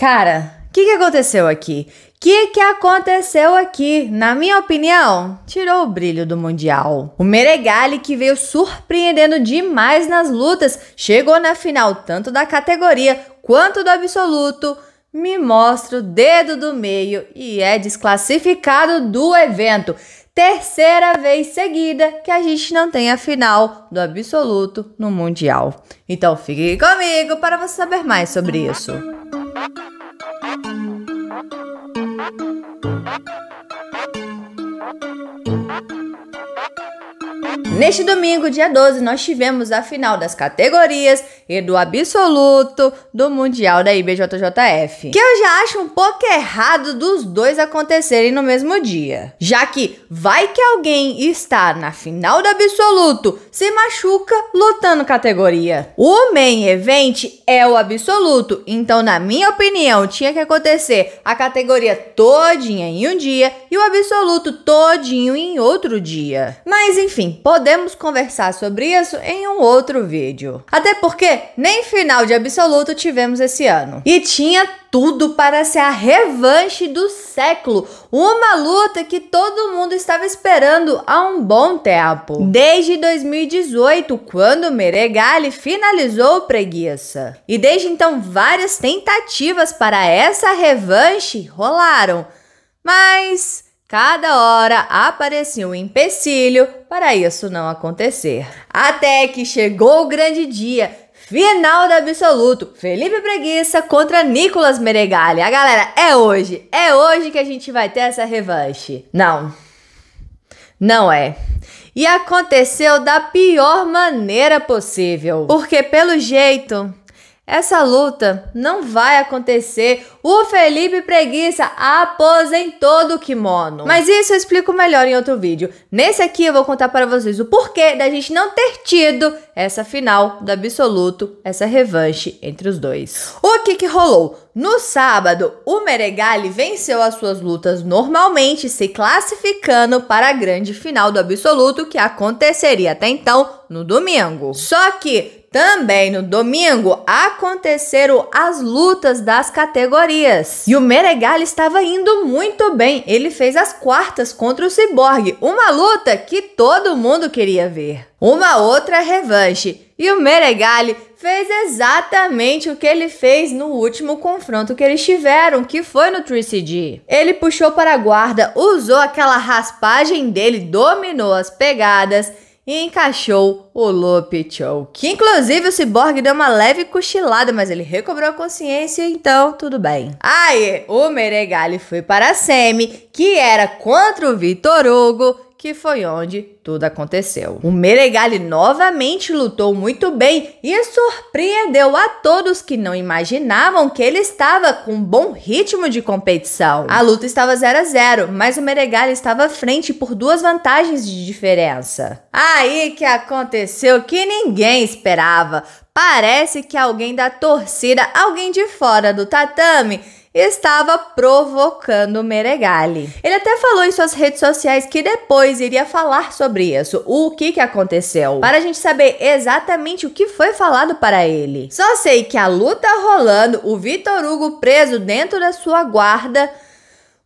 Cara, o que aconteceu aqui? Que aconteceu aqui? Na minha opinião, tirou o brilho do Mundial. O Meregali, que veio surpreendendo demais nas lutas, chegou na final tanto da categoria quanto do absoluto, me mostra o dedo do meio e é desclassificado do evento. Terceira vez seguida que a gente não tem a final do absoluto no Mundial. Então fique comigo para você saber mais sobre isso. Neste domingo, dia 12, nós tivemos a final das categorias e do absoluto do Mundial da IBJJF. Que eu já acho um pouco errado dos dois acontecerem no mesmo dia. Já que vai que alguém está na final do absoluto, se machuca lutando categoria. O main event é o absoluto, então na minha opinião tinha que acontecer a categoria todinha em um dia e o absoluto todinho em outro dia. Mas enfim, podemos conversar sobre isso em um outro vídeo. Até porque nem final de absoluto tivemos esse ano. E tinha tudo para ser a revanche do século. Uma luta que todo mundo estava esperando há um bom tempo. Desde 2018, quando o Meregali finalizou o Preguiça. E desde então, várias tentativas para essa revanche rolaram. Mas cada hora aparecia um empecilho para isso não acontecer. Até que chegou o grande dia. Final do absoluto, Felipe Preguiça contra Nicolas Meregali. A galera, é hoje que a gente vai ter essa revanche. Não é. E aconteceu da pior maneira possível. Porque pelo jeito, essa luta não vai acontecer. O Felipe Preguiça aposentou do kimono. Mas isso eu explico melhor em outro vídeo. Nesse aqui eu vou contar para vocês o porquê da gente não ter tido essa final do absoluto, essa revanche entre os dois. O que rolou? No sábado, o Meregali venceu as suas lutas normalmente, se classificando para a grande final do absoluto que aconteceria até então no domingo. Só que também no domingo aconteceram as lutas das categorias. E o Meregali estava indo muito bem. Ele fez as quartas contra o Cyborg. Uma luta que todo mundo queria ver. Uma outra revanche. E o Meregali fez exatamente o que ele fez no último confronto que eles tiveram, que foi no 3CG. Ele puxou para a guarda, usou aquela raspagem dele, dominou as pegadas e encaixou o Loop Choke. Inclusive o Cyborg deu uma leve cochilada, mas ele recobrou a consciência, então tudo bem. Aí o Meregali foi para a semi, que era contra o Vitor Hugo, que foi onde tudo aconteceu. O Meregali novamente lutou muito bem e surpreendeu a todos que não imaginavam que ele estava com um bom ritmo de competição. A luta estava 0-0, mas o Meregali estava à frente por 2 vantagens de diferença. Aí que aconteceu que ninguém esperava. Parece que alguém da torcida, alguém de fora do tatame, estava provocando o Meregali. Ele até falou em suas redes sociais que depois iria falar sobre isso, o que aconteceu, para a gente saber exatamente o que foi falado para ele. Só sei que a luta rolando, o Vitor Hugo preso dentro da sua guarda,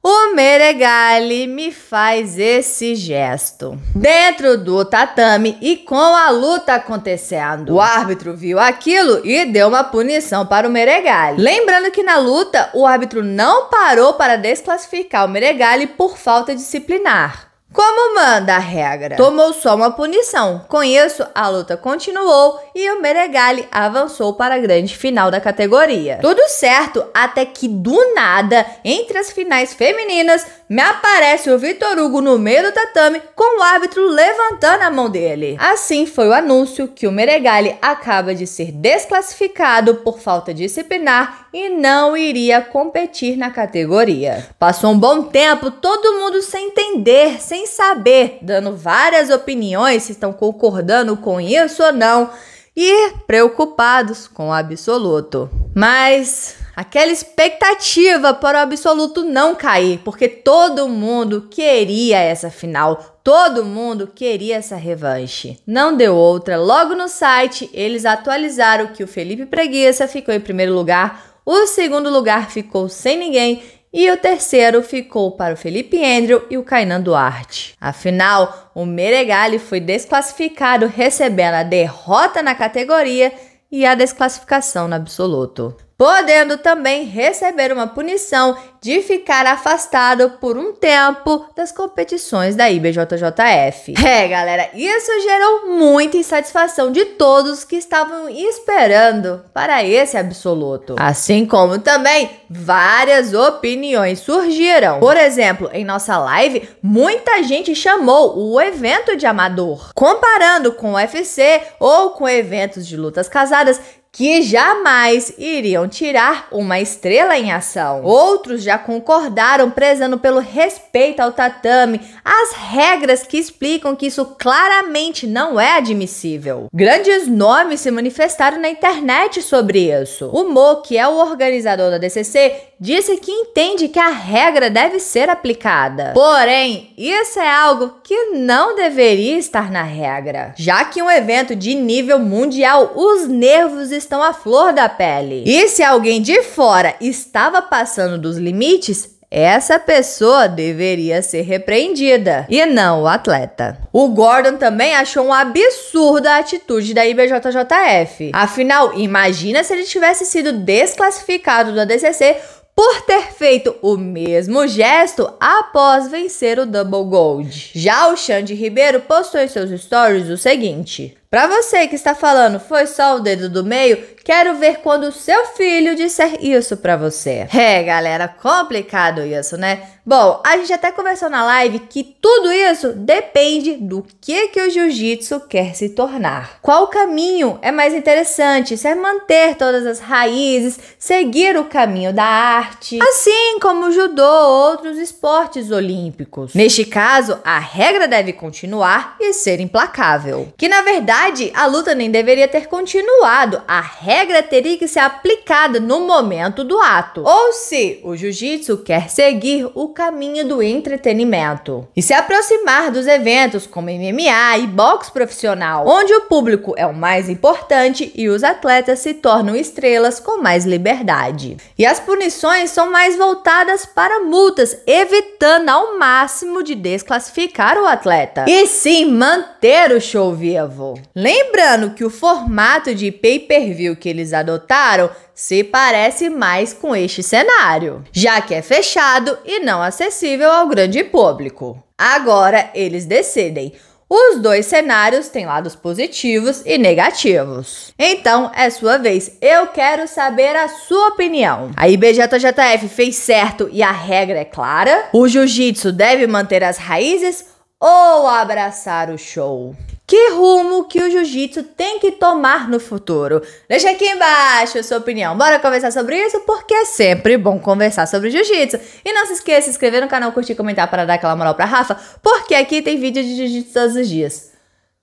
o Meregali me faz esse gesto dentro do tatame e com a luta acontecendo. O árbitro viu aquilo e deu uma punição para o Meregali. Lembrando que na luta o árbitro não parou para desclassificar o Meregali por falta disciplinar, como manda a regra. Tomou só uma punição. Com isso, a luta continuou e o Meregali avançou para a grande final da categoria. Tudo certo, até que do nada, entre as finais femininas, me aparece o Vitor Hugo no meio do tatame com o árbitro levantando a mão dele. Assim foi o anúncio que o Meregali acaba de ser desclassificado por falta disciplinar e não iria competir na categoria. Passou um bom tempo, todo mundo sem entender, sem saber, dando várias opiniões se estão concordando com isso ou não e preocupados com o absoluto. Mas aquela expectativa para o absoluto não cair, porque todo mundo queria essa final, todo mundo queria essa revanche. Não deu outra. Logo no site, eles atualizaram que o Felipe Preguiça ficou em primeiro lugar, o segundo lugar ficou sem ninguém e o terceiro ficou para o Felipe Andrew e o Kainan Duarte. Afinal, o Meregali foi desclassificado, recebendo a derrota na categoria e a desclassificação no absoluto, podendo também receber uma punição de ficar afastado por um tempo das competições da IBJJF. Galera, isso gerou muita insatisfação de todos que estavam esperando para esse absoluto. Assim como também várias opiniões surgiram. Por exemplo, em nossa live, muita gente chamou o evento de amador, comparando com o UFC ou com eventos de lutas casadas que jamais iriam tirar uma estrela em ação. Outros já concordaram, prezando pelo respeito ao tatame, as regras que explicam que isso claramente não é admissível. Grandes nomes se manifestaram na internet sobre isso. O Mo, que é o organizador da DCC, disse que entende que a regra deve ser aplicada. Porém, isso é algo que não deveria estar na regra, já que um evento de nível mundial, os nervos estão à flor da pele. E se alguém de fora estava passando dos limites, essa pessoa deveria ser repreendida, e não o atleta. O Gordon também achou um absurdo a atitude da IBJJF. Afinal, imagina se ele tivesse sido desclassificado da DCC por ter feito o mesmo gesto após vencer o Double Gold. Já o Xande Ribeiro postou em seus stories o seguinte: pra você que está falando, foi só o dedo do meio, quero ver quando o seu filho disser isso pra você. Galera, complicado isso, né? Bom, a gente até conversou na live que tudo isso depende do que o jiu-jitsu quer se tornar. Qual caminho é mais interessante? Se é manter todas as raízes, seguir o caminho da arte, assim como o judô ou outros esportes olímpicos. Neste caso, a regra deve continuar e ser implacável. Que na verdade, a luta nem deveria ter continuado. A regra teria que ser aplicada no momento do ato. Ou se o jiu-jitsu quer seguir o caminho do entretenimento e se aproximar dos eventos como MMA e boxe profissional, onde o público é o mais importante e os atletas se tornam estrelas com mais liberdade. E as punições são mais voltadas para multas, evitando ao máximo de desclassificar o atleta e sim manter o show vivo. Lembrando que o formato de pay-per-view que eles adotaram se parece mais com este cenário, já que é fechado e não acessível ao grande público. Agora eles decidem. Os dois cenários têm lados positivos e negativos. Então, é sua vez. Eu quero saber a sua opinião. A IBJJF fez certo e a regra é clara? O jiu-jitsu deve manter as raízes ou abraçar o show? Que rumo que o jiu-jitsu tem que tomar no futuro? Deixa aqui embaixo a sua opinião. Bora conversar sobre isso, porque é sempre bom conversar sobre jiu-jitsu. E não se esqueça de se inscrever no canal, curtir e comentar para dar aquela moral pra Rafa, porque aqui tem vídeo de jiu-jitsu todos os dias.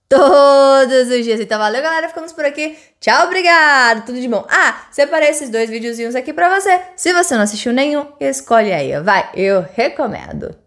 Todos os dias. Então valeu, galera. Ficamos por aqui. Tchau, obrigado. Tudo de bom. Separei esses dois videozinhos aqui pra você. Se você não assistiu nenhum, escolhe aí. Vai, eu recomendo.